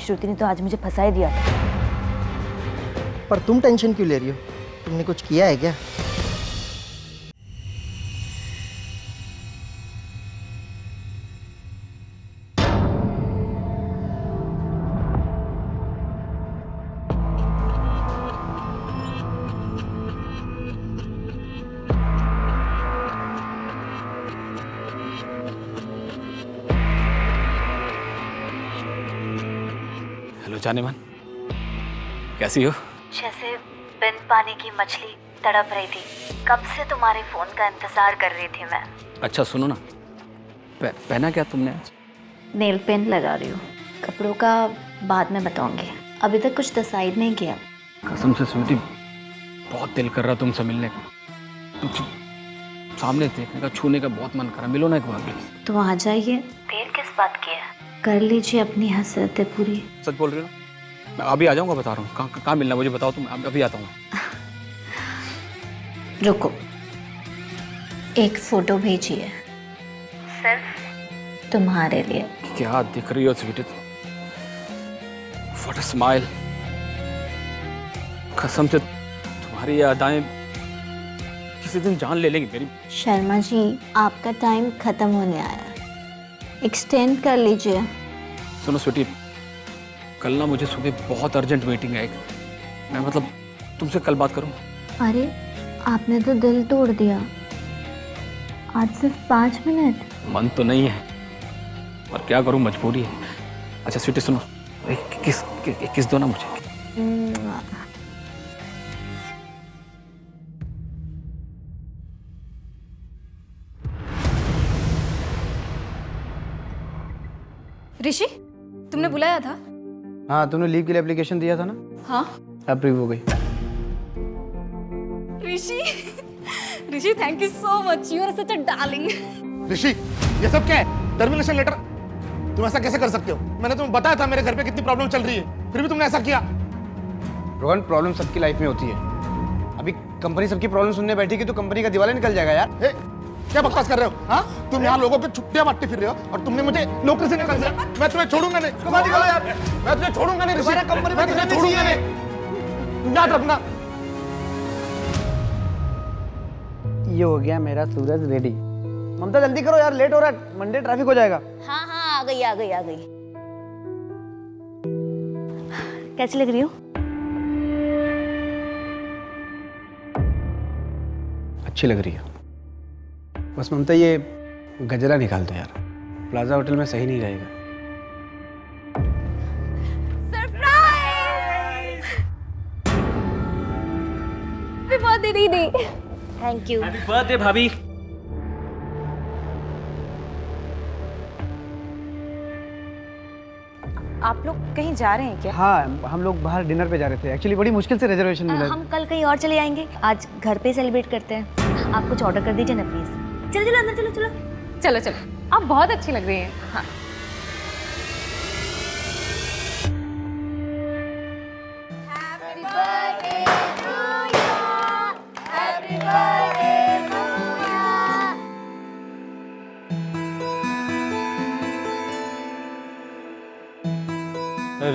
श्रुति ने तो आज मुझे फंसा ही दिया था। पर तुम टेंशन क्यों ले रही हो? तुमने कुछ किया है क्या? हेलो जाने मन, कैसी हो? जैसे बिन पानी की मछली तड़प रही थी। कब से तुम्हारे फोन का इंतजार कर रही थी मैं। अच्छा सुनो ना, पहना क्या तुमने आज? नेल पेंट लगा रही हूँ। कपड़ों का बाद में बताऊंगी, अभी तक कुछ डिसाइड नहीं किया। कसम से स्वीटी, बहुत दिल कर रहा तुमसे मिलने का, तुमसे सामने देखने का, छूने का बहुत मन कर रहा। मिलो ना एक बार प्लीज। तो आ जाइए, देर किस बात की है? कर लीजिए अपनी हसरतें पूरी। सच बोल रही हो? मैं अभी आ जाऊंगा, बता रहा हूँ। कहाँ मिलना मुझे बताओ, तुम अभी आता हूँ। रुको, एक फोटो भेजिए सिर्फ तुम्हारे लिए। क्या दिख रही हो स्वीटी, व्हाट अ स्माइल। कसम से तुम्हारी ये अदाएं किसी दिन जान ले लेगी मेरी। शर्मा जी, आपका टाइम खत्म होने आया है, एक्सटेंड कर लीजिए। सुनो स्वीटी, कल ना मुझे सुबह बहुत अर्जेंट मीटिंग है एक। मैं मतलब तुमसे कल बात करूं? अरे आपने तो दिल तोड़ दिया। आज सिर्फ 5 मिनट। मन तो नहीं है, पर क्या करूं, मजबूरी है। अच्छा स्वीटी सुनो, एक किस दो ना मुझे। ऋषि, तुमने बुलाया था? हाँ, तुमने लीव के लिए एप्लीकेशन दिया था ना? हाँ। अप्रूव हो गई। Rishi, Rishi thank you so much, you are such a darling. Rishi, ये सब क्या है? Termination letter? तुम ऐसा कैसे कर सकते हो? मैंने तुम्हें बताया था मेरे घर पे कितनी प्रॉब्लम चल रही है, फिर भी तुमने ऐसा किया। रोहन, प्रॉब्लम सबकी लाइफ में होती है। अभी कंपनी सबकी प्रॉब्लम सुनने बैठी कि तो कंपनी का दिवाला निकल जाएगा यार। क्या बकवास कर रहे हो? हाँ, तुम यहाँ लोगों की छुट्टियां बांटते फिर रहे हो और तुमने मुझे नौकरी से निकाल दिया। मैं तुम्हें छोड़ूंगा नहीं। यार, मैं तुझे छोड़ूंगा नहीं ऋषि, मैं तुझे छोड़ूंगा नहीं, याद रखना। ये हो गया मेरा सूरज रेडी। ममता जल्दी करो यार, लेट हो रहा है, मंडे ट्रैफिक हो जाएगा। हाँ हाँ, आ गई आ गई आ गई। कैसी लग रही हो? अच्छी लग रही है। बस ममता ये गजरा निकाल दो यार, प्लाजा होटल में सही नहीं रहेगा। सरप्राइज! हैप्पी बर्थडे दीदी। Thank you. हैप्पी बर्थडे भाभी। आप लोग कहीं जा रहे हैं क्या? हाँ, हम लोग बाहर डिनर पे जा रहे थे। एक्चुअली बड़ी मुश्किल से रिजर्वेशन मिला। हम कल कहीं और चले जाएंगे, आज घर पे सेलिब्रेट करते हैं। आप कुछ ऑर्डर कर दीजिए ना प्लीज। चलो चलो अंदर चलो चलो। चलो चलो, आप बहुत अच्छी लग रही हैं। हाँ।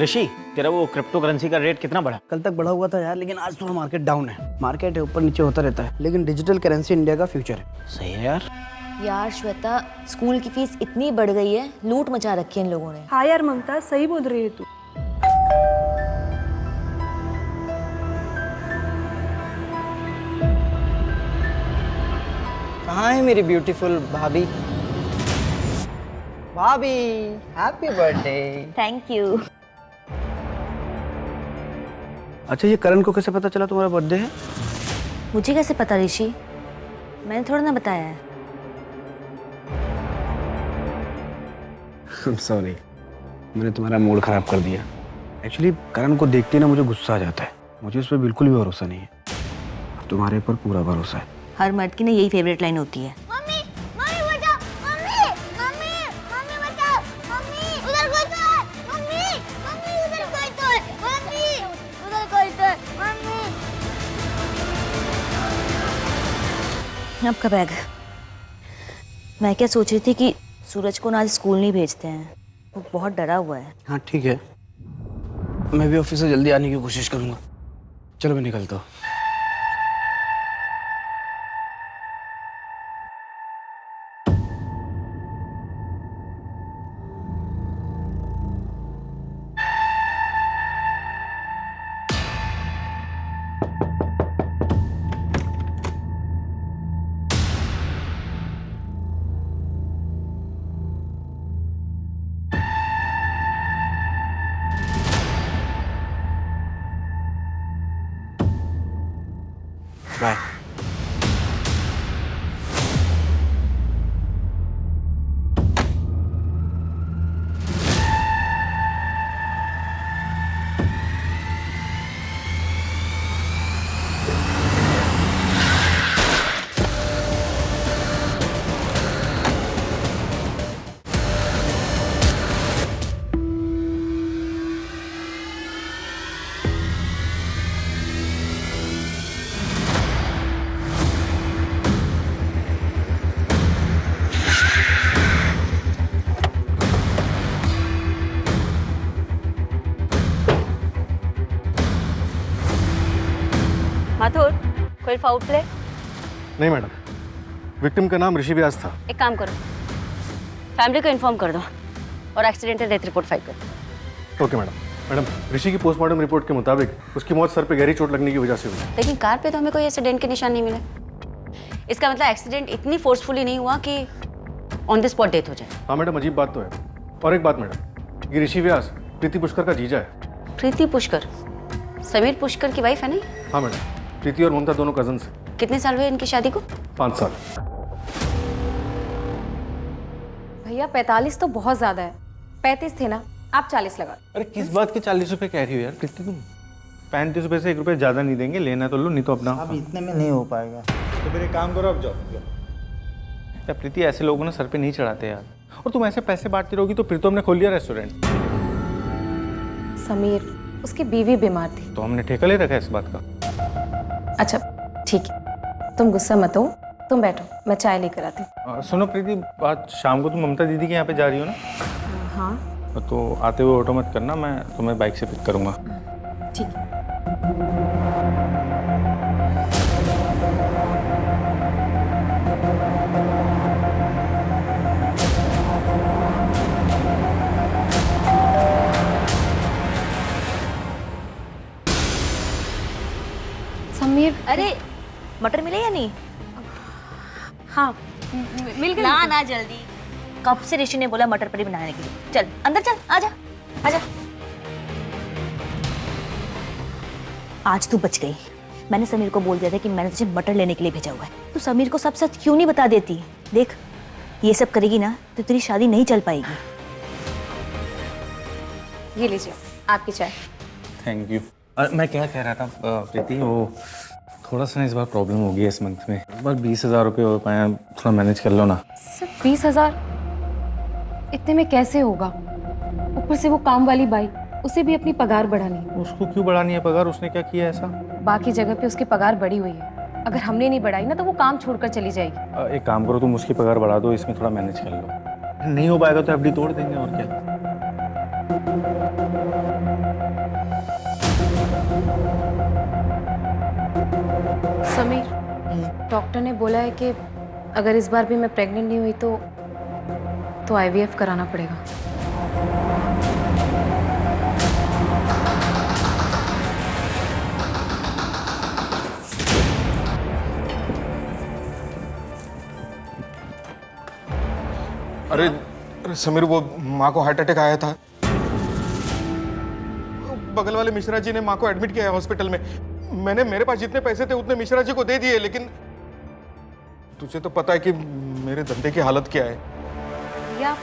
ऋषि, तेरा वो क्रिप्टो करेंसी का रेट कितना बढ़ा? कल तक बढ़ा हुआ था यार, लेकिन आज थोड़ा मार्केट डाउन है। मार्केट है, ऊपर नीचे होता रहता है, लेकिन डिजिटल करेंसी इंडिया का फ्यूचर है। सही है यार। यार श्वेता, स्कूल की फीस इतनी बढ़ गई है, लूट मचा रखी है इन लोगों ने। हाँ यार ममता, सही बोल रही है तू। कहाँ है मेरी ब्यूटीफुल भाभी? भाभी, हैप्पी बर्थडे। Thank you. अच्छा, ये करण को कैसे पता चला तुम्हारा बर्थडे है? मुझे कैसे पता ऋषि? मैंने थोड़ा ना बताया है। सॉरी, मैंने तुम्हारा मूड खराब कर दिया। एक्चुअली करण को देखते ना मुझे गुस्सा आ जाता है। मुझे उस पर बिल्कुल भी भरोसा नहीं है। अब तुम्हारे पर पूरा भरोसा है। हर मर्द की ना यही फेवरेट लाइन होती है। मम्मी, मम्मी बचाओ, मम्मी, मम्मी, मम्मी बचाओ, मम्मी, उधर कोई तो है, मम्मी, मम्मी उधर कोई तो है, मम्मी, उधर कोई तो है, मम्मी। आपका बैग। मैं क्या सोच रही थी कि सूरज को ना आज स्कूल नहीं भेजते हैं, वो बहुत डरा हुआ है। हाँ ठीक है, मैं भी ऑफिस से जल्दी आने की कोशिश करूंगा। चलो मैं निकलता हूँ। बाय। माथुर, कोई फाउल प्ले? नहीं मैडम, विक्टिम का नाम ऋषि व्यास था। एक काम करो, फैमिली को इन्फॉर्म कर दो और एक्सीडेंटल डेथ रिपोर्ट फाइल कर दो। Okay madam. मैडम, ऋषि की पोस्टमार्टम रिपोर्ट के मुताबिक उसकी मौत सर पे गहरी चोट लगने की वजह से हुई। लेकिन कार पे तो हमें कोई एक्सीडेंट के निशान नहीं मिले। इसका मतलब एक्सीडेंट इतनी फोर्सफुली नहीं हुआ कि ऑन द स्पॉट डेथ हो जाए। हाँ मैडम, अजीब बात तो है। और एक बात मैडम, ये ऋषि व्यास प्रीति पुष्कर का जीजा है। प्रीति पुष्कर समीर पुष्कर की वाइफ है नहीं? हाँ मैडम, प्रीति और ममता दोनों कजन्स हैं। कितने साल हुए इनकी शादी को? 5 साल। भैया 45 तो बहुत ज्यादा है, 35 थे ना, आप 40 लगा। अरे किस बात के 40 रुपए कह रही हो यार प्रीति तुम? 35 रुपए से 1 रुपए ज्यादा नहीं देंगे, लेना तो लो, नहीं तो अपना। अब इतने में नहीं हो पाएगा। तो फिर एक काम करो, अब जाओ। यार प्रीति, ऐसे लोगों ने सर पे नहीं चढ़ाते यार। और तुम ऐसे पैसे बांटती रहोगी तो फिर तो हमने खोल लिया रेस्टोरेंट। समीर, उसकी बीवी बीमार थी। तो हमने ठेका ले रखा है इस बात का। अच्छा ठीक है, तुम गुस्सा मत हो, तुम बैठो, मैं चाय लेकर आती हूँ। सुनो प्रीति, आज शाम को तुम ममता दीदी के यहाँ पे जा रही हो ना? हाँ तो आते हुए ऑटो मत करना, मैं तुम्हें बाइक से पिक करूँगा। ठीक है। समीर, अरे मटर मिले या नहीं? हाँ मिल गई। ना ना जल्दी, कब से ऋषि ने बोला मटर पनीर बनाने के लिए। चल अंदर चल, आजा आजा। आज तू बच गई। मैंने समीर को बोल दिया था कि मैंने तुझे मटर लेने के लिए भेजा हुआ है। तू समीर को सब सच क्यों नहीं बता देती? देख, ये सब करेगी ना तो तेरी शादी नहीं चल पाएगी। ये लीजिए आपकी चाय। Thank you. मैं क्या कह रहा था प्रीति, वो थोड़ा सा इस बार प्रॉब्लम हो गई है इस मंथ में। इस बार 20,000 रुपये हो पाए, थोड़ा मैनेज कर लो ना। सिर्फ 20,000? इतने में कैसे होगा? ऊपर से वो काम वाली बाई, उसे भी अपनी पगार बढ़ानी है। उसको क्यों बढ़ानी है पगार? उसने क्या किया ऐसा? बाकी जगह पे उसकी पगार बढ़ी हुई है, अगर हमने नहीं बढ़ाई ना तो वो काम छोड़कर चली जाएगी। एक काम करो, तुम उसकी पगार बढ़ा दो, इसमें थोड़ा मैनेज कर लो। नहीं हो पाएगा तो एफडी तोड़ देंगे, और क्या। समीर, डॉक्टर ने बोला है कि अगर इस बार भी मैं प्रेग्नेंट नहीं हुई तो IVF कराना पड़ेगा। अरे समीर, वो माँ को हार्ट अटैक आया था। बगल वाले मिश्रा जी ने माँ को एडमिट किया है हॉस्पिटल में। मैंने मेरे पास जितने पैसे थे उतने मिश्रा जी को दे दिए, लेकिन तुझे तो पता है कि मेरे धंधे की हालत क्या है। भैया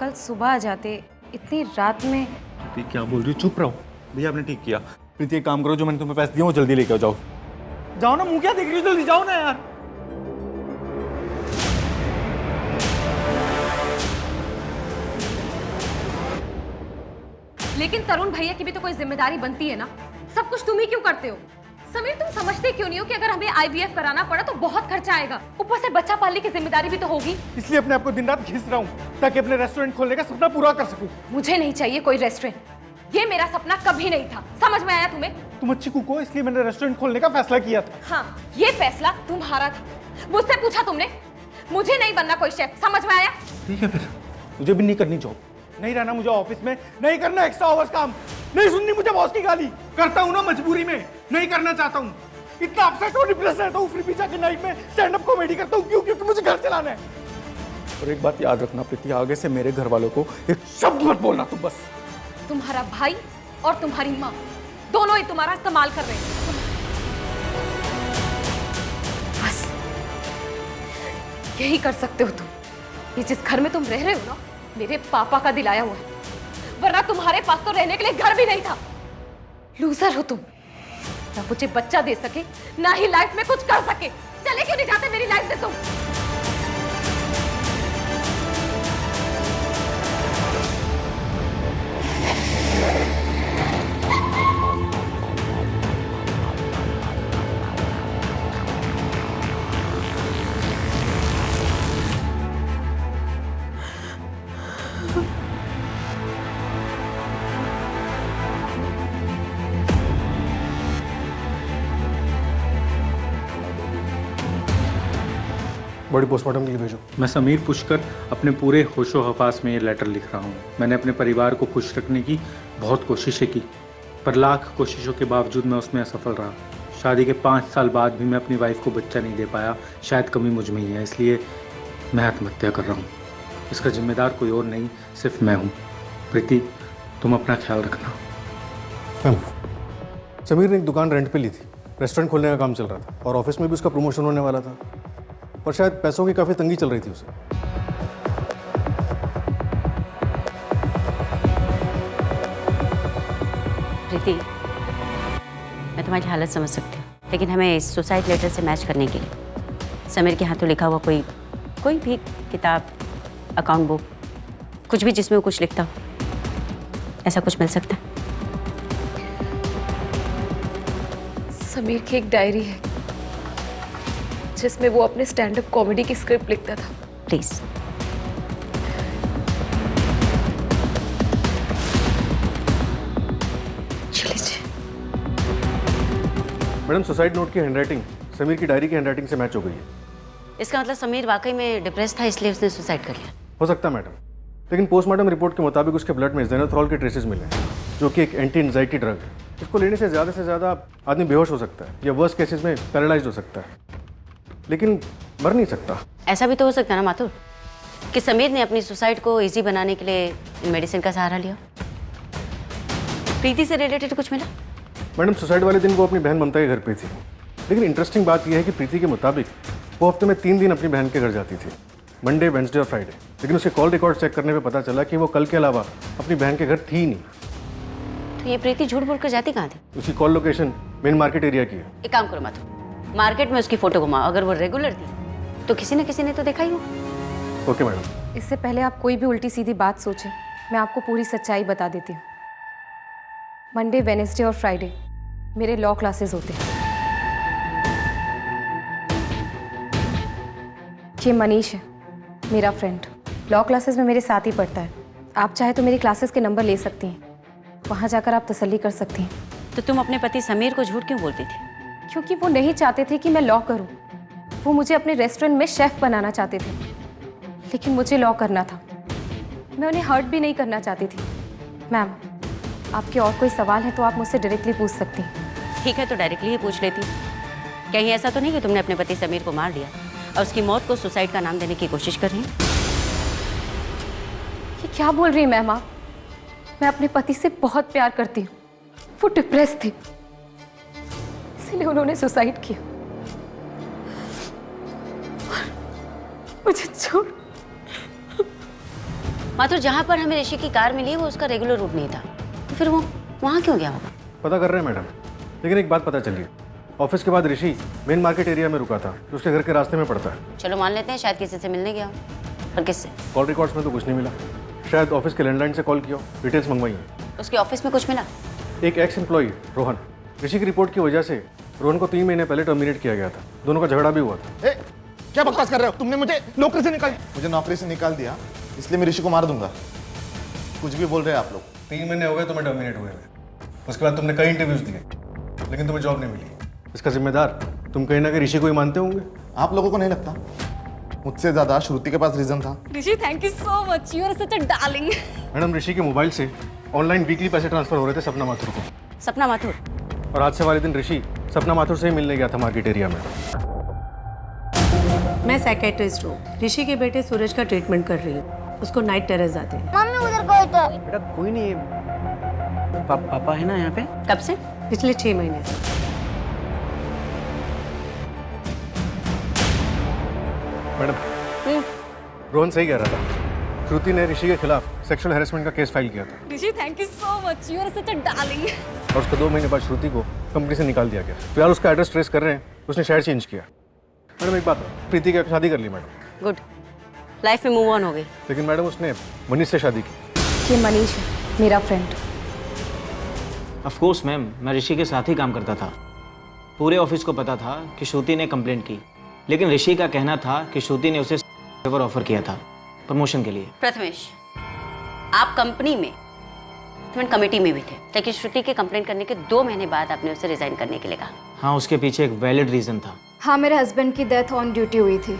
कल सुबह आ जाते, इतनी रात में। प्रीति क्या बोल रही हो? चुप रहो भैया, आपने ठीक किया। प्रीति एक काम करो, जो मैंने तुम्हें पैसे दिए वो जल्दी लेके जाओ। जाओ ना, मुंह क्या देख रही हो? जल्दी जाओ ना यार। लेकिन तरुण भैया की भी तो कोई जिम्मेदारी बनती है ना, सब कुछ तुम ही क्यों करते हो? समीर, तुम समझते क्यों नहीं हो कि अगर हमें IVF कराना पड़ा तो बहुत खर्चा आएगा, ऊपर से बच्चा पालने की जिम्मेदारी भी तो होगी। इसलिए अपने आप को दिन रात घिस रहा हूँ ताकि अपने रेस्टोरेंट खोलने का सपना पूरा कर सकूं। मुझे नहीं चाहिए कोई रेस्टोरेंट, ये मेरा सपना कभी नहीं था, समझ में आया तुम्हें? तुम अच्छी कुक हो इसलिए मैंने रेस्टोरेंट खोलने का फैसला किया था। हाँ, ये फैसला तुम्हारा था। मुझसे पूछा तुमने? मुझे नहीं बनना कोई शेफ, समझ में आया? ठीक है फिर, मुझे भी नहीं करनी जॉब, नहीं रहना मुझे ऑफिस में, नहीं करना एक्स्ट्रा आवर्स काम, नहीं सुननी मुझे बॉस की गाली। करता हूँ ना मजबूरी में, नहीं करना चाहता हूँ। इतना अपसेट और डिप्रेस रहता हूँ, फिर भी जाके नाइट में स्टैंड अप कॉमेडी करता हूँ। क्यों? क्योंकि मुझे घर चलाना है। और एक बात याद रखना प्रीति, आगे से मेरे घर वालों को एक शब्द मत बोलना तुम बस। तुम्हारा भाई और तुम्हारी माँ दोनों ही तुम्हारा इस्तेमाल कर रहे हैं। बस यही कर सकते हो तुम। ये जिस घर में तुम रह रहे हो ना, मेरे पापा का दिलाया हुआ है, वरना तुम्हारे पास तो रहने के लिए घर भी नहीं था। लूजर हो तुम, ना मुझे बच्चा दे सके, ना ही लाइफ में कुछ कर सके। चले क्यों नहीं जाते मेरी लाइफ से तुम? बॉडी पोस्टमार्टम के लिए भेजो। मैं समीर पुष्कर अपने पूरे होशो हवास में ये लेटर लिख रहा हूँ। मैंने अपने परिवार को खुश रखने की बहुत कोशिशें की, पर लाख कोशिशों के बावजूद मैं उसमें असफल रहा। शादी के 5 साल बाद भी मैं अपनी वाइफ को बच्चा नहीं दे पाया। शायद कमी मुझ में ही है, इसलिए मैं आत्महत्या कर रहा हूँ। इसका जिम्मेदार कोई और नहीं, सिर्फ मैं हूँ। प्रीति, तुम अपना ख्याल रखना। समीर ने एक दुकान रेंट पे ली थी, रेस्टोरेंट खोलने का काम चल रहा था और ऑफिस में भी उसका प्रमोशन होने वाला था, पर शायद पैसों की काफ़ी तंगी चल रही थी उसे। प्रीति, मैं तुम्हारी हालत समझ सकती हूँ, लेकिन हमें इस सुसाइड लेटर से मैच करने के लिए समीर के हाथों लिखा हुआ कोई भी किताब, अकाउंट बुक, कुछ भी जिसमें वो कुछ लिखता हो, ऐसा कुछ मिल सकता है? समीर की एक डायरी है जिसमें वो अपने स्टैंड अप कॉमेडी की स्क्रिप्ट लिखता था। प्लीज। मैडम, सुसाइड नोट की हैंडराइटिंग समीर की डायरी की हैंडराइटिंग से मैच हो गई है। इसका मतलब समीर वाकई में डिप्रेस था, इसलिए उसने सुसाइड कर लिया। हो सकता है मैडम, लेकिन पोस्टमार्टम रिपोर्ट के मुताबिक उसके ब्लड में ज़ेनाथ्रोल के ट्रेसेस मिले हैं, जो कि एक एंटी एंजाइटी ड्रग है। इसको लेने से ज़्यादा आदमी बेहोश हो सकता है या वर्स्ट केसेस में पैरालाइज्ड हो सकता है, लेकिन मर नहीं सकता। ऐसा भी तो हो सकता है ना माथुर, कि समीर ने अपनी सुसाइड को इजी बनाने के लिए इन मेडिसिन का सहारा लिया। प्रीति से रिलेटेड कुछ मिला? मैडम, सुसाइड वाले दिन वो अपनी बहन ममता के घर पे थी, लेकिन इंटरेस्टिंग बात यह है कि प्रीति के मुताबिक वो हफ्ते में 3 दिन अपनी बहन के घर जाती थी, मंडे, वेंसडे और फ्राइडे। लेकिन उसके कॉल रिकॉर्ड चेक करने पे पता चला कि वो कल के अलावा अपनी बहन के घर थी ही नहीं। तो ये प्रीति झूठ बोलकर जाती कहाँ थी? उसकी call location main market area की है। एक काम करो माथुर, मार्केट में उसकी फोटो घुमाओ। अगर वो रेगुलर थी तो किसी न किसी ने तो देखा ही हो। Okay madam. इससे पहले आप कोई भी उल्टी सीधी बात सोचें, मैं आपको पूरी सच्चाई बता देती हूँ। मंडे, वेडनेसडे और फ्राइडे मेरे लॉ क्लासेस होते हैं। ये मनीष है, मेरा फ्रेंड, लॉ क्लासेस में मेरे साथ ही पढ़ता है। आप चाहे तो मेरी क्लासेस के नंबर ले सकती हैं, वहाँ जाकर आप तसल्ली कर सकती हैं। तो तुम अपने पति समीर को झूठ क्यों बोलती थी? क्योंकि वो नहीं चाहते थे कि मैं लॉ करूं। वो मुझे अपने रेस्टोरेंट में शेफ बनाना चाहते थे, लेकिन मुझे लॉ करना था। मैं उन्हें हर्ट भी नहीं करना चाहती थी। मैम, आपके और कोई सवाल है तो आप मुझसे डायरेक्टली पूछ सकती हैं। ठीक है, तो डायरेक्टली ही पूछ लेती। कहीं ऐसा तो नहीं कि तुमने अपने पति समीर को मार दिया और उसकी मौत को सुसाइड का नाम देने की कोशिश कर रही हैं? ये क्या बोल रही हैं मैम आप? मैं अपने पति से बहुत प्यार करती हूँ। वो डिप्रेस थे, इसलिए उन्होंने सुसाइड किया। मुझे छोड़। माथुर, जहाँ पर हमें ऋषि की कार मिली वो उसका रेगुलर रूट नहीं था, तो फिर वो वहाँ क्यों गया होगा? पता कर रहे हैं मैडम, लेकिन एक बात पता चली, ऑफिस के बाद ऋषि मेन मार्केट एरिया में रुका था, जो उसके घर के रास्ते में पड़ता है। चलो मान लेते हैं शायद किसी से मिलने गया हो, पर किससे? कॉल रिकॉर्ड्स में तो कुछ नहीं मिला। शायद ऑफिस के लैंडलाइन से कॉल किया हो, डिटेल्स मंगवाई हैं। उसके ऑफिस में कुछ मिला? एक एक्स एम्प्लॉई रोहन, ऋषि की रिपोर्ट की वजह से रोहन को 3 महीने पहले टर्मिनेट किया गया था। दोनों का झगड़ा भी हुआ था। क्या बकवास कर रहे हो? तुमने मुझे नौकरी से निकाल दिया, इसलिए मैं ऋषि को मार दूंगा। कुछ भी बोल रहे हैं आप लोग। 3 महीने हो गए तुम्हें टर्मिनेट हुए हुए। उसके बाद तुमने कई इंटरव्यूज दिए, लेकिन तुम्हें जॉब नहीं मिली। इसका जिम्मेदार तुम कहीं ना कहीं ऋषि को ही मानते होंगे। आप लोगों को नहीं लगता मुझसे ज्यादा श्रुति के पास रीजन था? Rishi thank you so much, you are such a darling. Madam, Rishi के मोबाइल से ऑनलाइन वीकली पैसे ट्रांसफर हो रहे थे सपना माथुर को, सपना माथुर? और हादसे वाले दिन ऋषि सपना माथुर से ही मिलने गया था मार्केट एरिया में। मैं साइकेट्रिस्ट हूँ। ऋषि के बेटे सूरज का ट्रीटमेंट कर रही हूँ। उसको नाइट टेरर्स आते हैं। मम्मी उधर कोई तो बेटा कोई नहीं, पापा है ना यहाँ पे। कब से? पिछले 6 महीने से। मैडम, रोहन सही कह रहा था। श्रुति ने ऋषि के खिलाफ सेक्सुअल हैरेसमेंट का केस फाइल किया था। Rishi thank you so much, you are such a darling. और उसके 2 महीने बाद श्रुति को कंपनी से निकाल दिया गया। फिलहाल उसका एड्रेस ट्रेस कर रहे हैं, उसने शहर चेंज किया। मैडम एक बात, प्रीति की शादी कर ली मैडम। गुड, लाइफ में मूव ऑन हो गई। लेकिन मैडम उसने मनीष से शादी की। ये मनीष है, मेरा फ्रेंड। ऑफ कोर्स मैम, मैं ऋषि के साथ ही काम करता था। पूरे ऑफिस को पता था कि श्रुति ने कंप्लेंट की, लेकिन ऋषि का कहना था कि श्रुति ने उसे फेवर ऑफर किया था प्रमोशन के लिए। प्रथमेश, आप कंपनी में इवेंट कमेटी में भी थे, लेकिन श्रुति के कंप्लेंट करने के 2 महीने बाद आपने उसे रिजाइन करने के लिए कहा। हाँ, उसके पीछे एक वैलिड रीजन था। हाँ, मेरे हस्बैंड की डेथ ऑन ड्यूटी हुई थी।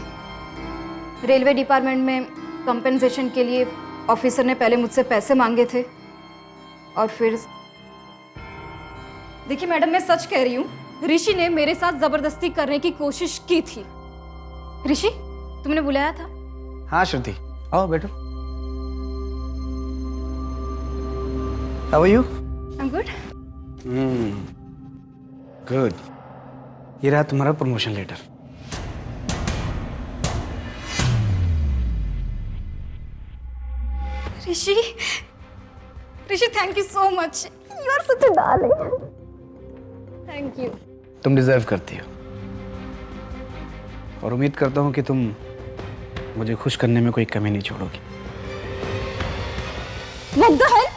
रेलवे डिपार्टमेंट में कंपनसेशन के लिए ऑफिसर ने पहले मुझसे पैसे मांगे थे और फिर देखिए मैडम, मैं सच कह रही हूँ, ऋषि ने मेरे साथ जबरदस्ती करने की कोशिश की थी। ऋषि, तुमने बुलाया था? हाँ श्रुति, आओ बैठो। How are you? I am good. Good. ये रहा तुम्हारा promotion letter. Rishi, thank you so much, you are such a darling. Thank you. तुम डिजर्व करती हो, और उम्मीद करता हूँ कि तुम मुझे खुश करने में कोई कमी नहीं छोड़ोगी। What the hell?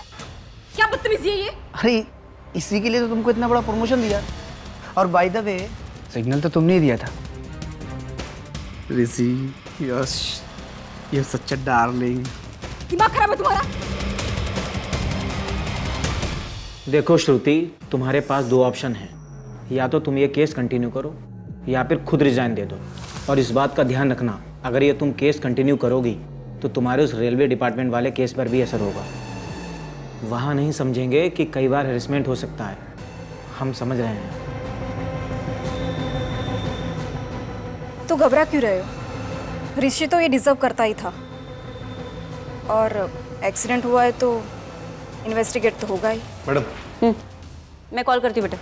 क्या बदतमीजी है ये? अरे इसी के लिए तो तुमको इतना बड़ा प्रमोशन दिया। और बाय द वे, सिग्नल तो तुमने ही दिया था। Rishi, yes, you such a darling. दिमाग खराब है तुम्हारा? देखो श्रुति, तुम्हारे पास 2 ऑप्शन हैं। या तो तुम ये केस कंटिन्यू करो या फिर खुद रिजाइन दे दो। और इस बात का ध्यान रखना, अगर ये तुम केस कंटिन्यू करोगी तो तुम्हारे उस रेलवे डिपार्टमेंट वाले केस पर भी असर होगा। वहाँ नहीं समझेंगे कि कई बार हेरेसमेंट हो सकता है। हम समझ रहे हैं। तो घबरा क्यों रहे हो? ऋषि तो ये डिजर्व करता ही था, और एक्सीडेंट हुआ है तो इन्वेस्टिगेट तो होगा ही। मैडम, मैं कॉल करती हूँ बेटा।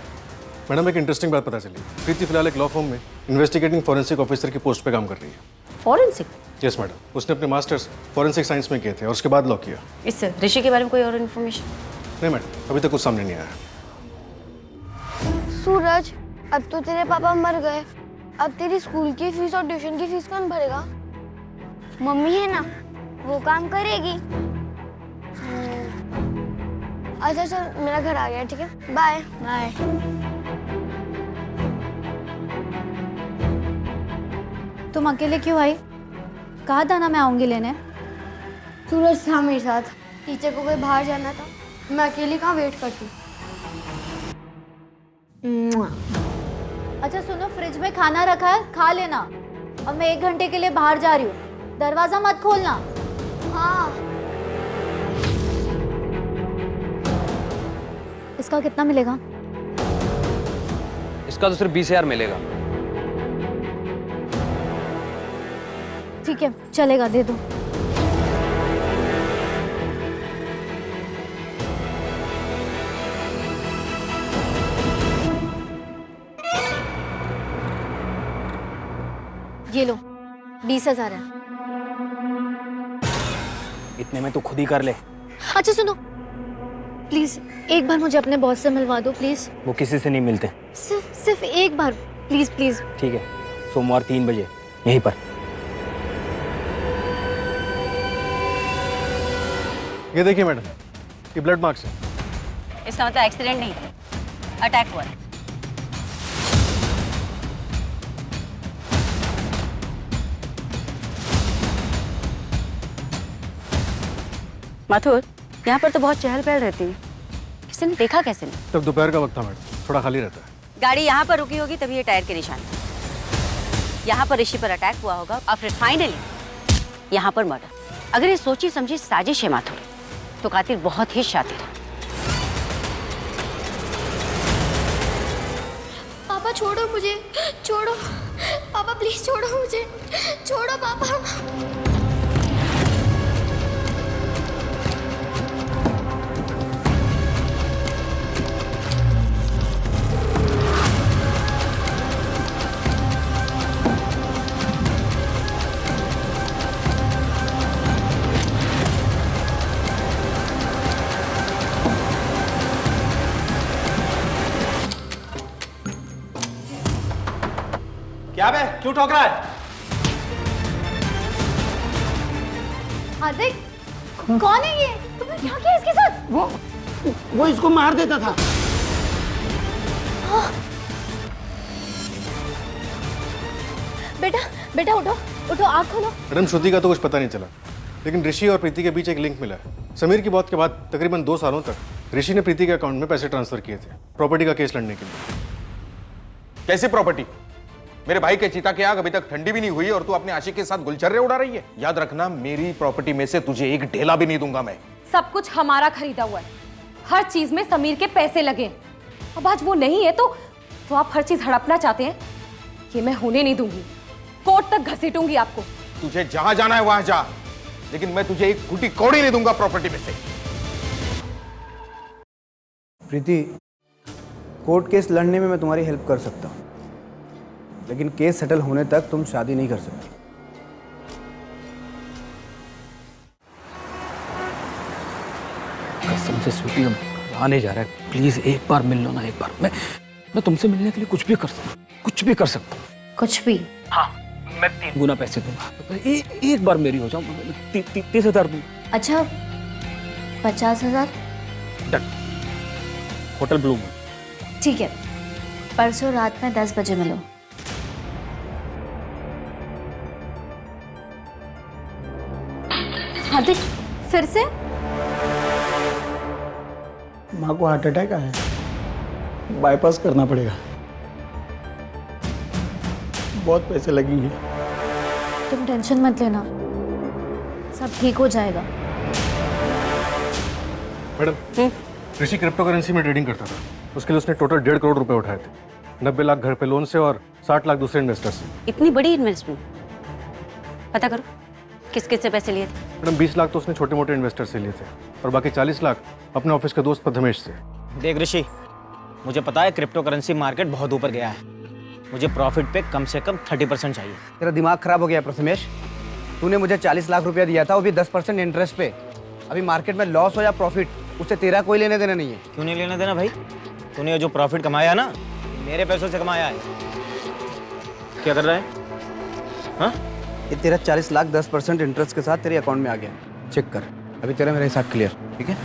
मैडम एक इंटरेस्टिंग बात पता चली। प्रीति फिलहाल एक लॉ फर्म में इन्वेस्टिगेटिंग फॉरेंसिक ऑफिसर की पोस्ट पे काम कर रही है। फॉरेंसिक? यस मैडम, उसने अपने मास्टर्स फॉरेंसिक साइंस में किए थे और उसके बाद लॉ किया। इससे ऋषि के बारे में कोई और इन्फॉर्मेशन? नहीं मैडम, अभी तक कुछ सामने नहीं आया। सूरज, अब तो तेरे पापा मर गए, अब तेरी स्कूल की फीस और ट्यूशन की फीस कौन भरेगा? मम्मी है ना, वो काम करेगी। अच्छा चल, मेरा घर आ गया, ठीक है, बाय बाय। तुम अकेले क्यों आई? कहा था ना मैं आऊंगी लेने। सूरज था मेरे साथ, टीचर को कोई बाहर जाना था, मैं अकेली कहाँ वेट करती। अच्छा सुनो, फ्रिज में खाना रखा है, खा लेना। अब मैं 1 घंटे के लिए बाहर जा रही हूँ, दरवाजा मत खोलना। हाँ। इसका कितना मिलेगा? इसका तो सिर्फ 20,000 मिलेगा। ठीक है, चलेगा, दे दो। ये लो, 20,000 है। इतने में तो खुद ही कर ले। अच्छा सुनो, प्लीज एक बार मुझे अपने बॉस से मिलवा दो प्लीज। वो किसी से नहीं मिलते। सिर्फ एक बार, प्लीज प्लीज। ठीक है, सोमवार 3 बजे यहीं पर। ये देखिए मैडम, ये ब्लड मार्क्स है। इसका मतलब एक्सीडेंट नहीं, अटैक हुआ है। माथुर, यहाँ पर तो बहुत चहल पहल रहती है, किसी ने देखा कैसे नहीं? तब दोपहर का वक्त था मैडम, थोड़ा खाली रहता है। गाड़ी यहाँ पर रुकी होगी तभी ये टायर के निशान। यहाँ पर ऋषि पर अटैक हुआ होगा और फिर फाइनली यहाँ पर मर्डर। अगर ये सोची समझी साजिश है माथुर, तो कातिल बहुत ही शातिर है। पापा छोड़ो मुझे, छोड़ो पापा, प्लीज छोड़ो मुझे, छोड़ो पापा। क्या बे, क्यों ठोक रहा है? हार्दिक, कौन है ये? तुमने क्या किया इसके साथ? वो इसको मार देता था। बेटा बेटा उठो उठो, आँख खोलो। मैडम श्रुति का तो कुछ पता नहीं चला, लेकिन ऋषि और प्रीति के बीच एक लिंक मिला है। समीर की मौत के बाद तकरीबन 2 सालों तक ऋषि ने प्रीति के अकाउंट में पैसे ट्रांसफर किए थे प्रॉपर्टी का केस लड़ने के लिए। कैसी प्रॉपर्टी? मेरे भाई के चिता की आग अभी तक ठंडी भी नहीं हुई और तू अपने आशिक के साथ गुलछर्रे उड़ा रही है। याद रखना, मेरी प्रॉपर्टी में से तुझे एक ढेला भी नहीं दूंगा मैं। सब कुछ हमारा खरीदा हुआ है, हर चीज में समीर के पैसे लगे। अब आज वो नहीं है तो आप हर चीज हड़पना चाहते हैं, ये मैं होने नहीं दूंगी। कोर्ट तक घसीटूंगी आपको। तुझे जहां जाना है वहां जा, लेकिन मैं तुझे एक फूटी कौड़ी नहीं दूंगा प्रॉपर्टी में से। प्रीति, कोर्ट केस लड़ने में मैं तुम्हारी हेल्प कर सकता हूँ, लेकिन केस सेटल होने तक तुम शादी नहीं कर सकती। कसम से श्रुति, हम आने जा रहा है, प्लीज एक बार मिल लो ना। एक बार मैं तुमसे मिलने के लिए कुछ भी कर सकता हूँ, कुछ भी कर सकता हूँ। कुछ भी? हाँ, मैं 3 गुना पैसे दूंगा। एक बार मेरी हो जाओ, 30,000 दूंगा। अच्छा 50,000? डन। होटल ब्लू में। ठीक है, परसों रात में 10 बजे मिलो। हार्दिक, फिर से? माँ को हार्ट अटैक आया, बाईपास करना पड़ेगा, बहुत पैसे लगेंगे। तुम टेंशन मत लेना, सब ठीक हो जाएगा। मैडम, ऋषि क्रिप्टो करेंसी में ट्रेडिंग करता था। उसके लिए उसने टोटल 1.5 करोड़ रुपए उठाए थे। 90 लाख घर पे लोन से और 60 लाख दूसरे इन्वेस्टर से। इतनी बड़ी इन्वेस्टमेंट? पता करो किस किस से पैसे लिए थे। मैडम 20 लाख तो उसने छोटे मोटे इन्वेस्टर से लिए थे और बाकी 40 लाख अपने ऑफिस के दोस्त प्रथमेश से। देख ऋषि, मुझे पता है क्रिप्टो करेंसी मार्केट बहुत ऊपर गया है, मुझे प्रॉफिट पे कम से कम 30% चाहिए। तेरा दिमाग खराब हो गया प्रथमेश। तूने मुझे 40 लाख रुपया दिया था, वो भी 10% इंटरेस्ट पे। अभी मार्केट में लॉस हो या प्रॉफिट, उससे तेरा कोई लेने देना नहीं है। क्यों नहीं लेना देना भाई? तूने जो प्रॉफिट कमाया ना, मेरे पैसों से कमाया है। क्या कर रहा है? हाँ, ये तेरा 40 लाख 10% इंटरेस्ट के साथ तेरे अकाउंट में आ गया। चेक कर, अभी तेरा मेरे हिसाब क्लियर। ठीक है?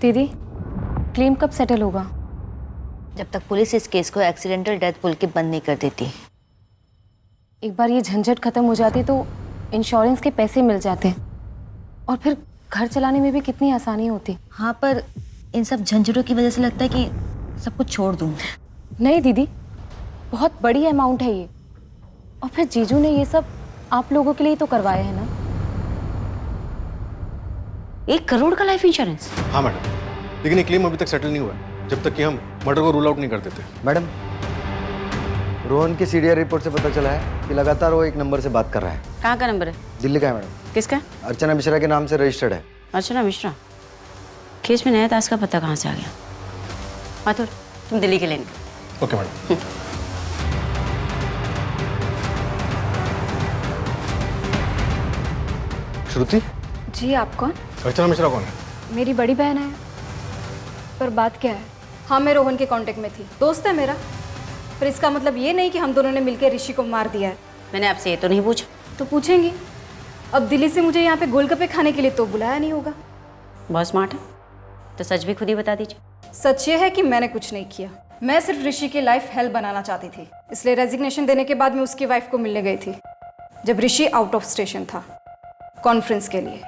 दीदी, क्लेम कब सेटल होगा? जब तक पुलिस इस केस को एक्सीडेंटल डेथ बोल के बंद नहीं कर देती। एक बार ये झंझट खत्म हो जाती तो इंश्योरेंस के पैसे मिल जाते और फिर घर चलाने में भी कितनी आसानी होती। हाँ, पर इन सब झंझटों की वजह से लगता है कि सब कुछ छोड़ दूँ। नहीं दीदी, बहुत बड़ी अमाउंट है ये, और फिर जीजू ने ये सब आप लोगों के लिए तो करवाया है ना। 1 करोड़ का लाइफ इंश्योरेंस? हाँ मैडम, लेकिन ये क्लेम अभी तक सेटल नहीं हुआ जब तक कि हम मर्डर को रूल आउट नहीं कर देते। मैडम, रोहन की सीडीआर रिपोर्ट से पता चला है कि लगातार वो एक नंबर से बात कर रहा है। कहाँ का नंबर है? दिल्ली का है मैडम। किसका? अर्चना मिश्रा के नाम से रजिस्टर्ड है। अर्चना मिश्रा? केस में नया ताश का पता कहाँ से आ गया? माथुर, तुम दिल्ली के लेंगे। Okay madam. श्रुति जी, आप कौन? अर्चना मिश्रा कौन है? मेरी बड़ी बहन है। पर बात क्या है? हाँ, मैं रोहन के कांटेक्ट में थी, दोस्त है मेरा। पर इसका मतलब ये नहीं कि हम दोनों ने मिलकर ऋषि को मार दिया है। मैंने आपसे ये तो नहीं पूछा। तो पूछेंगी। अब दिल्ली से मुझे यहाँ पे गोलगप्पे खाने के लिए तो बुलाया नहीं होगा। बहुत स्मार्ट है, तो सच भी खुद ही बता दीजिए। सच ये है कि मैंने कुछ नहीं किया। मैं सिर्फ ऋषि की लाइफ हेल बनाना चाहती थी, इसलिए रेजिग्नेशन देने के बाद मैं उसकी वाइफ को मिलने गई थी जब ऋषि आउट ऑफ स्टेशन था कॉन्फ्रेंस के लिए।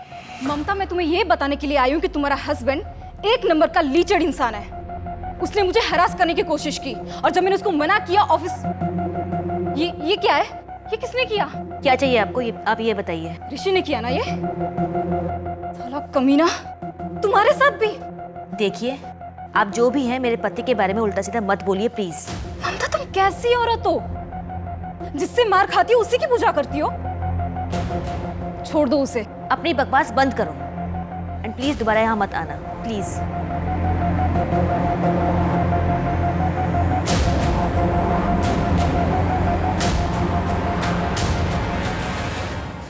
ममता, मैं तुम्हें ये बताने के लिए आई हूँ कि तुम्हारा हस्बैंड एक नंबर का लीचड़ इंसान है। उसने मुझे हरास करने की कोशिश की और जब मैंने उसको मना किया ऑफिस। ये क्या है? ये किसने किया? क्या चाहिए आपको? आप ये बताइए। ऋषि ने किया ना ये? साला कमीना, तुम्हारे साथ भी। देखिए, आप जो भी हैं मेरे पति के बारे में उल्टा सीधा मत बोलिए प्लीज। ममता, तुम कैसी औरत हो? जिससे मार खाती हो उसी की पूजा करती हो। छोड़ दो उसे। अपनी बकवास बंद करो एंड प्लीज दोबारा यहाँ मत आना प्लीज।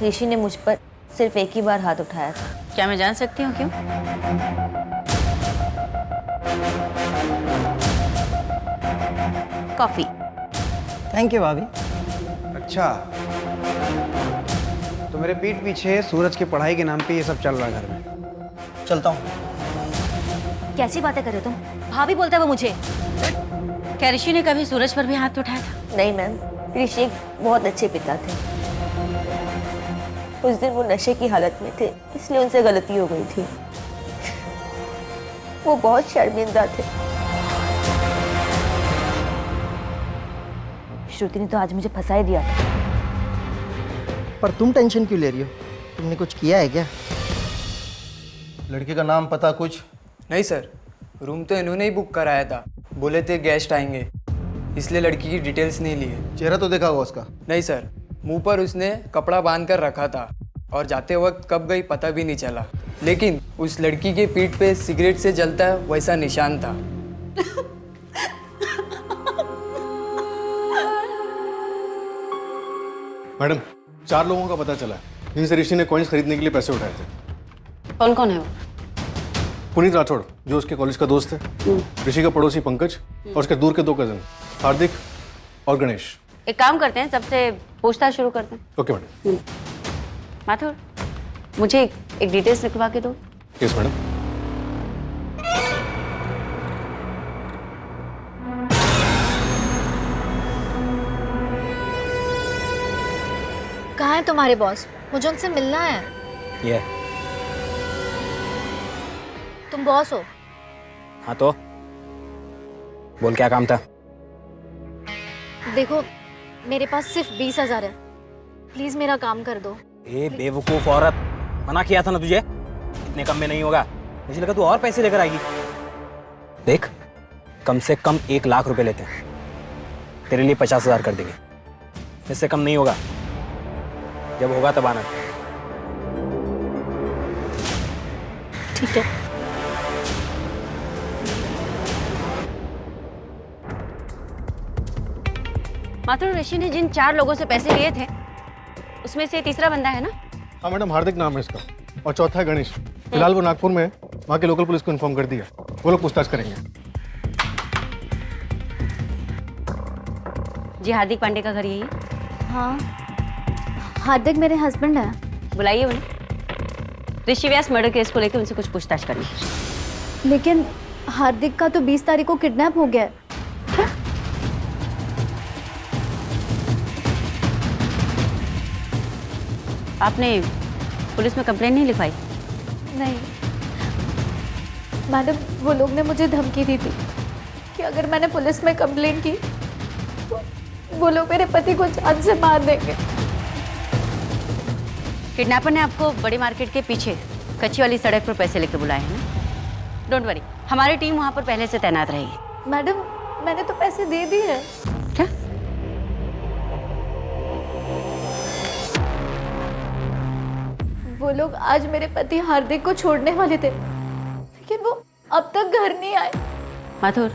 ऋषि ने मुझ पर सिर्फ एक ही बार हाथ उठाया था। क्या मैं जान सकती हूँ क्यों? कॉफी। थैंक यू भाभी। अच्छा, तो मेरे पीठ पीछे सूरज की पढ़ाई के नाम पे ये सब चल रहा है घर में। चलता हूँ। कैसी बातें कर रहे हो तुम? भाभी बोलता है वो मुझे। क्या ऋषि ने कभी सूरज पर भी हाथ उठाया था? नहीं मैम, ऋषि एक बहुत अच्छे पिता थे। उस दिन वो नशे की हालत में थे, इसलिए उनसे गलती हो गई थी। वो बहुत शर्मिंदा थे। श्रुति ने तो आज मुझे फंसा ही दिया था। पर तुम टेंशन क्यों ले रही हो? तुमने कुछ किया है क्या? लड़के का नाम पता कुछ? नहीं सर, रूम तो इन्होंने ही बुक कराया था। बोले थे गेस्ट आएंगे, इसलिए लड़की की डिटेल्स नहीं लिए। चेहरा तो देखा होगा उसका? नहीं सर, मुंह पर उसने कपड़ा बांध कर रखा था और जाते वक्त कब गई पता भी नहीं चला। लेकिन उस लड़की के पीठ पे सिगरेट से जलता है वैसा निशान था। मैडम, 4 लोगों का पता चला है जिनसे ऋषि ने कॉइन्स खरीदने के लिए पैसे उठाए थे। कौन कौन है वो? पुनीत राठौड़, जो उसके कॉलेज का दोस्त है, ऋषि का पड़ोसी पंकज और उसके दूर के 2 कजन हार्दिक और गणेश। एक काम करते हैं, सबसे पूछताछ शुरू करते हैं। Okay madam. माथुर, मुझे एक डिटेल्स लिखवा के दो। Yes madam. कहाँ है तुम्हारे बॉस? मुझे उनसे मिलना है। ये तुम बॉस हो? हाँ तो बोल, क्या काम था? देखो, मेरे पास सिर्फ 20,000 है। प्लीज मेरा काम कर दो। ए बेवकूफ औरत, मना किया था ना तुझे, इतने कम में नहीं होगा। मुझे लगा तू और पैसे लेकर आएगी। देख, कम से कम 1 लाख रुपए लेते हैं, तेरे लिए 50,000 कर देंगे। इससे कम नहीं होगा, जब होगा तब आना। ठीक है। माथुर, ऋषि ने जिन 4 लोगों से पैसे लिए थे उसमें से तीसरा बंदा है ना? हाँ मैडम, हार्दिक नाम है इसका और चौथा है गणेश। फिलहाल वो नागपुर में है, वहाँ के लोकल पुलिस को इन्फॉर्म कर दिया, वो लोग पूछताछ करेंगे। जी, हार्दिक पांडे का घर यही है? हाँ, हार्दिक मेरे हस्बैंड है। बुलाइए उन्हें। ऋषि व्यास मर्डर केस को लेकर उनसे कुछ पूछताछ करनी है। लेकिन हार्दिक का तो 20 तारीख को किडनैप हो गया है। आपने पुलिस में कंप्लेंट नहीं लिखवाई? नहीं मैडम, वो लोग ने मुझे धमकी दी थी कि अगर मैंने पुलिस में कंप्लेंट की तो वो लोग मेरे पति को जान से मार देंगे। किडनैपर ने आपको बड़ी मार्केट के पीछे कच्ची वाली सड़क पर पैसे लेकर बुलाए हैं ना? डोंट वरी, हमारी टीम वहाँ पर पहले से तैनात रहेगी। मैडम, मैंने तो पैसे दे दिए हैं। क्या? वो लोग आज मेरे पति हार्दिक को छोड़ने वाले थे, लेकिन वो अब तक घर नहीं आए। माथुर,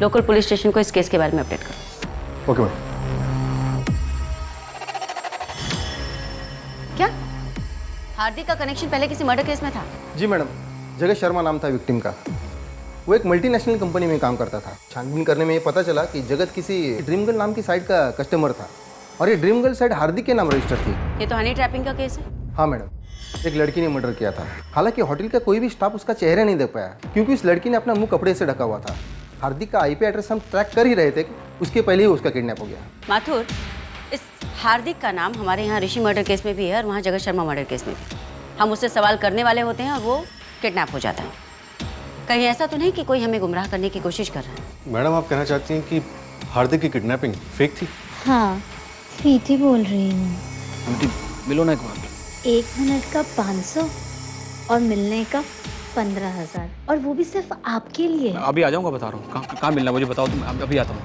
लोकल पुलिस स्टेशन को इस केस के बारे में अपडेट करो। Okay madam. क्या हार्दिक का कनेक्शन पहले किसी मर्डर केस में था? जी मैडम, जगत शर्मा नाम था विक्टिम का। वो एक मल्टीनेशनल कंपनी में काम करता था। छानबीन करने में ये पता चला कि जगत किसी ड्रीम गर्ल नाम की साइट का कस्टमर था और ये ड्रीम गर्ल साइट हार्दिक के नाम रजिस्टर थी। ये तो हनी ट्रैपिंग का केस है। हाँ मैडम। एक लड़की ने मर्डर किया था। हालांकि होटल का कोई भी स्टाफ उसका चेहरा नहीं देख पाया क्योंकि उस लड़की ने अपना मुंह कपड़े से ढका हुआ था। हार्दिक का आईपी एड्रेस हम ट्रैक कर ही रहे थे कि उसके पहले ही उसका किडनैप हो गया। माथुर, इस हार्दिक का नाम हमारे यहाँ ऋषि मर्डर केस में भी है और वहाँ जगत शर्मा मर्डर केस में भी। हम उससे सवाल करने वाले होते हैं और वो किडनैप हो जाता है। कहीं ऐसा तो नहीं कि कोई हमें गुमराह करने की कोशिश कर रहा है? मैडम, आप कहना चाहती हैं कि हार्दिक की किडनैपिंग फेक थी? हाँ, प्रीति बोल रही हूँ। मिलो ना एक बार। 1 मिनट का 500 और मिलने का 15,000, और वो भी सिर्फ आपके लिए। अभी आ जाऊंगा, बता रहा हूँ। कहाँ मिलना मुझे बताओ तुम, अभी आता हूँ।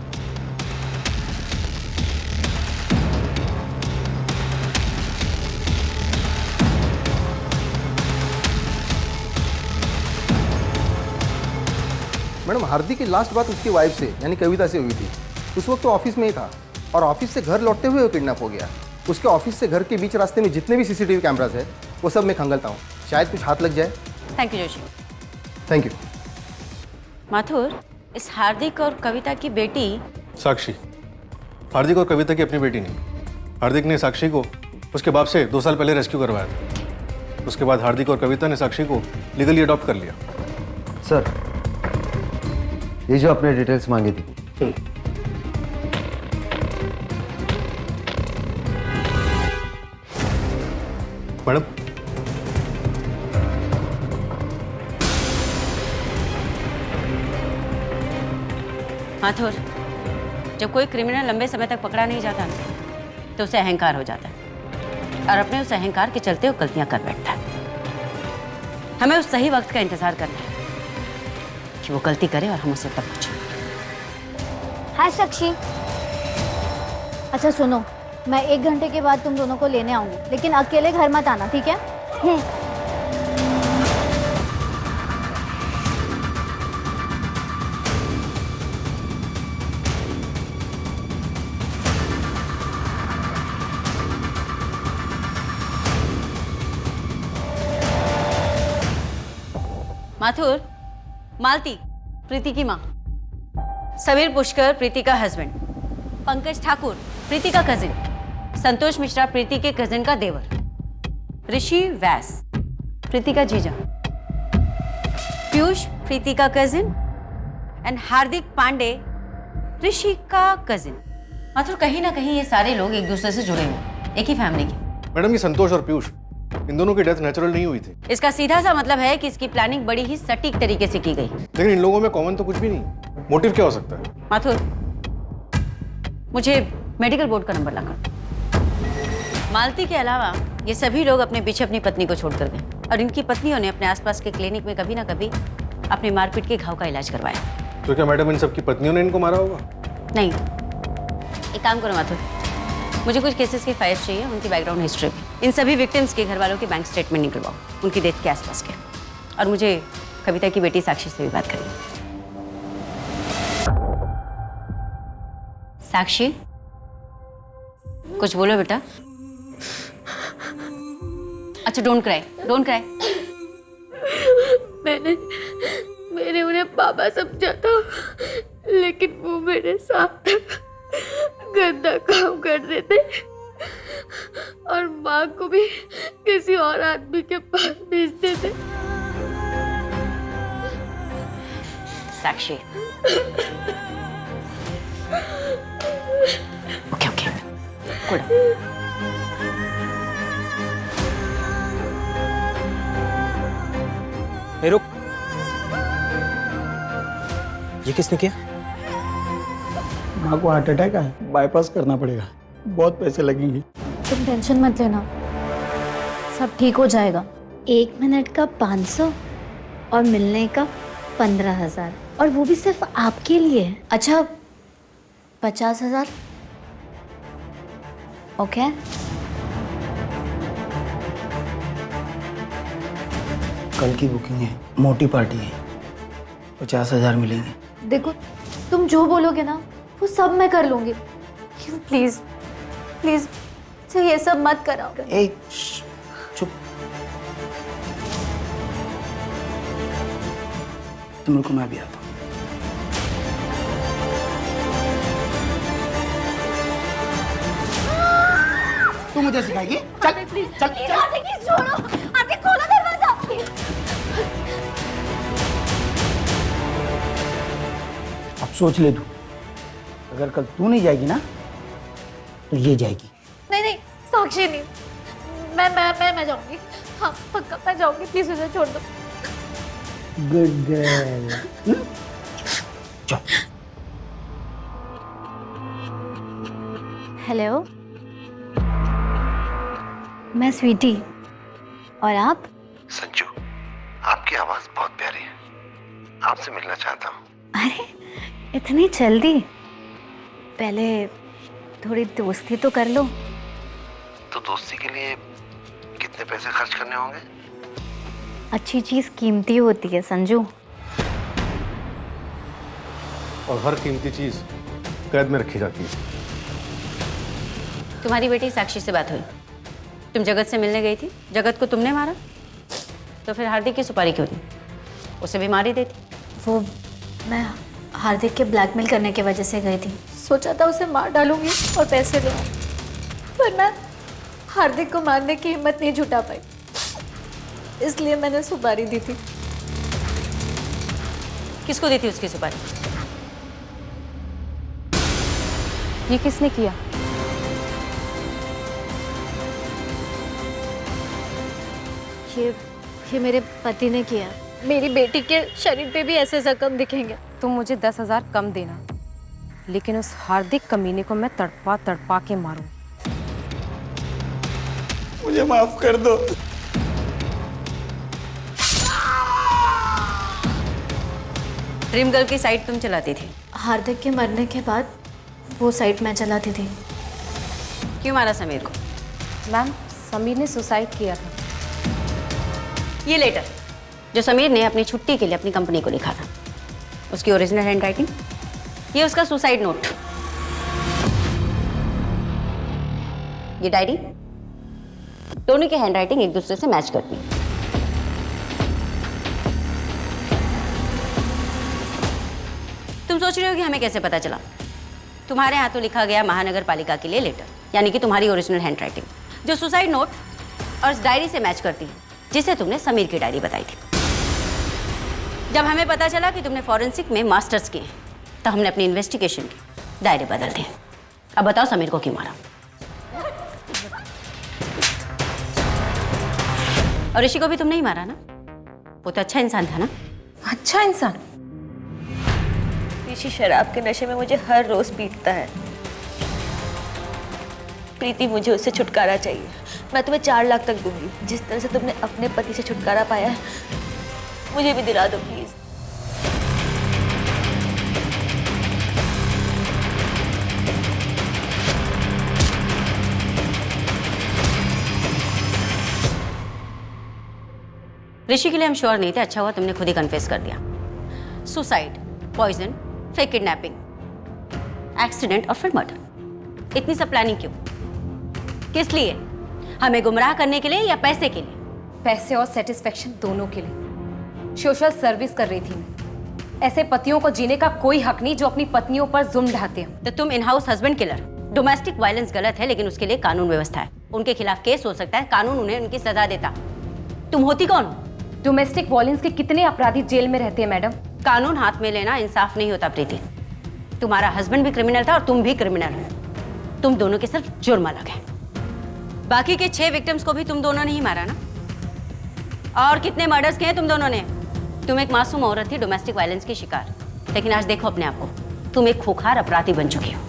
मैडम, हार्दिक की लास्ट बात उसकी वाइफ से यानी कविता से हुई थी। उस वक्त वो ऑफिस में ही था और ऑफिस से घर लौटते हुए वो किडनैप हो गया। उसके ऑफिस से घर के बीच रास्ते में जितने भी सीसीटीवी कैमरास है वो सब मैं खंगालता हूँ, शायद कुछ हाथ लग जाए। Thank you Joshi. Thank you. Mathur, इस हार्दिक और कविता की बेटी साक्षी। हार्दिक और कविता की अपनी बेटी नहीं। हार्दिक ने साक्षी को उसके बाप से 2 साल पहले रेस्क्यू करवाया था। उसके बाद हार्दिक और कविता ने साक्षी को लीगली अडॉप्ट कर लिया। सर, ये जो आपने डिटेल्स मांगी थी, मैडम, माथुर, जब कोई क्रिमिनल लंबे समय तक पकड़ा नहीं जाता ना, तो उसे अहंकार हो जाता है और अपने उस अहंकार के चलते वो गलतियां कर बैठता है। हमें उस सही वक्त का इंतजार करना है कि वो गलती करे और हम उसे तब पूछें। हाय साक्षी। अच्छा सुनो, मैं 1 घंटे के बाद तुम दोनों को लेने आऊंगी, लेकिन अकेले घर मत आना, ठीक है? माथुर, मालती, प्रीति की माँ, समीर पुष्कर, प्रीति का हस्बैंड, पंकज ठाकुर, प्रीति का कजिन, संतोष मिश्रा, प्रीति के कजिन का देवर, ऋषि व्यास, प्रीति का जीजा, पीयूष, प्रीति का कजिन, एंड हार्दिक पांडे, ऋषि का कजिन। माथुर, कहीं ना कहीं ये सारे लोग एक दूसरे से जुड़े हुए, एक ही फैमिली के। मैडम, ये संतोष और पीयूष, इन दोनों की डेथ नेचुरल नहीं हुई थी। इसका सीधा सा मतलब है कि इसकी प्लानिंग बड़ी ही सटीक तरीके से की गई। लेकिन इन लोगों में कॉमन तो कुछ भी नहीं। मोटिव क्या हो सकता है? माथुर, मुझे मेडिकल बोर्ड का नंबर ला कर। मालती के अलावा ये सभी लोग अपने पीछे अपनी पत्नी को छोड़कर गए और इनकी पत्नियों ने अपने आसपास के क्लिनिक में कभी ना कभी अपनी मारपीट के घाव का इलाज करवाया। तो क्या मैडम इन सबकी पत्नियों ने इनको मारा होगा? नहीं, एक काम करो माथुर, मुझे कुछ केसेस की फाइल्स चाहिए, उनकी बैकग्राउंड हिस्ट्री भी। इन सभी विक्टिम्स के घर वालों के बैंक स्टेटमेंट निकलवाओ, उनकी डेथ के आसपास के। और मुझे कविता की बेटी साक्षी से भी बात करनी। साक्षी, कुछ बोलो बेटा। अच्छा, डोंट क्राई, डोंट क्राई। मैंने उन्हें पापा समझा था, लेकिन वो मेरे साथ गंदा काम कर रहे थे और माँ को भी किसी और आदमी के पास भेजते थे। साक्षी, ओके ओके, गुड। रुक, ये किसने किया? माँ को हार्ट अटैक आया, बाईपास करना पड़ेगा, बहुत पैसे लगेंगे। तुम टेंशन मत लेना, सब ठीक हो जाएगा। 1 मिनट का 500 और मिलने का 15,000, और वो भी सिर्फ आपके लिए। अच्छा, 50,000? ओके। कल की बुकिंग है, मोटी पार्टी है, 50,000 मिलेंगे। देखो, तुम जो बोलोगे ना वो सब मैं कर लूंगी। प्लीज प्लीज ये सब मत कराओ। ए, चुप। तुम रुको, मैं भी आता हूँ। तू मुझे सिखाएगी? चल चल चल। छोड़ो, सोच ले तू, अगर कल तू नहीं जाएगी ना तो ये जाएगी। नहीं नहीं साक्षी नहीं, मैं जाऊंगी। हाँ पक्का मैं जाऊंगी, प्लीज मुझे छोड़ दो। Good girl. हेलो, मैं स्वीटी। और आप? संजू, आपकी आवाज बहुत प्यारी है, आपसे मिलना चाहता हूँ। अरे इतनी जल्दी? पहले थोड़ी दोस्ती तो कर लो। तो दोस्ती के लिए कितने पैसे खर्च करने होंगे? अच्छी चीज कीमती होती है संजू। और हर कीमती चीज कैद में रखी जाती है। तुम्हारी बेटी साक्षी से बात हुई? तुम जगत से मिलने गई थी, जगत को तुमने मारा, तो फिर हार्दिक की सुपारी क्यों दी? उसे भी मार ही देती। वो मैं हार्दिक के ब्लैकमेल करने की वजह से गई थी। सोचा था उसे मार डालूंगी और पैसे दूंगी, पर मैं हार्दिक को मारने की हिम्मत नहीं जुटा पाई, इसलिए मैंने सुपारी दी थी। किसको दी थी उसकी सुपारी? ये किसने किया? ये मेरे पति ने किया। मेरी बेटी के शरीर पे भी ऐसे जख्म दिखेंगे। तुम मुझे 10,000 कम देना, लेकिन उस हार्दिक कमीने को मैं तड़पा तड़पा के मारूं। मुझे माफ कर दो। ड्रीम गर्ल की साइट तुम चलाती थी? हार्दिक के मरने के बाद वो साइट मैं चलाती थी। क्यों मारा समीर को? मैम, समीर ने सुसाइड किया था। ये लेटर जो समीर ने अपनी छुट्टी के लिए अपनी कंपनी को लिखा था, उसकी ओरिजिनल हैंडराइटिंग, ये उसका सुसाइड नोट, ये डायरी, दोनों की हैंडराइटिंग एक दूसरे से मैच करती है। तुम सोच रहे हो कि हमें कैसे पता चला? तुम्हारे हाथों लिखा गया महानगर पालिका के लिए लेटर, यानी कि तुम्हारी ओरिजिनल हैंडराइटिंग, जो सुसाइड नोट और इस डायरी से मैच करती है जिसे तुमने समीर की डायरी बताई थी। जब हमें पता चला कि तुमने फॉरेंसिक में मास्टर्स किए, तो हमने अपनी इन्वेस्टिगेशन के दायरे बदल दिए। अब बताओ समीर को क्यों मारा? और ऋषि को भी तुमने ही मारा ना? वो तो अच्छा इंसान था ना? अच्छा इंसान? ऋषि शराब के नशे में मुझे हर रोज पीटता है। प्रीति, मुझे उससे छुटकारा चाहिए। मैं तुम्हें 4 लाख तक दूंगी। जिस तरह से तुमने अपने पति से छुटकारा पाया है, मुझे भी दिला दो प्लीज। ऋषि के लिए हम श्योर नहीं थे, अच्छा हुआ तुमने खुद ही कन्फेस कर दिया। Suicide, poison, fake kidnapping, accident और फिर मर्डर। इतनी सब प्लानिंग क्यों? किस लिए? हमें गुमराह करने के लिए या पैसे के लिए? पैसे और सेटिस्फेक्शन दोनों के लिए। सोशल सर्विस कर रही थी मैं। ऐसे पतियों को जीने का कोई हक नहीं जो अपनी पत्नियों पर जुल्म ढाते हो। तो तुम in house husband killer. Domestic violence गलत है, लेकिन उसके लिए कानून व्यवस्था है। उनके खिलाफ केस हो सकता है, कानून उन्हें उनकी सजा देता। तुम होती कौन हो? डोमेस्टिक वायलेंस के कितने अपराधी जेल में रहते हैं मैडम। कानून हाथ में लेना इंसाफ नहीं होता प्रीति। तुम्हारा हस्बैंड भी क्रिमिनल था और तुम भी क्रिमिनल हो। तुम दोनों के सिर्फ जुर्म अलग है। बाकी के 6 विक्टिम्स को भी तुम दोनों ने ही मारा ना? और कितने मर्डर्स किए तुम दोनों ने? तुम एक मासूम औरत थी, डोमेस्टिक वायलेंस की शिकार, लेकिन आज देखो अपने आप को, तुम एक खूंखार अपराधी बन चुकी हो।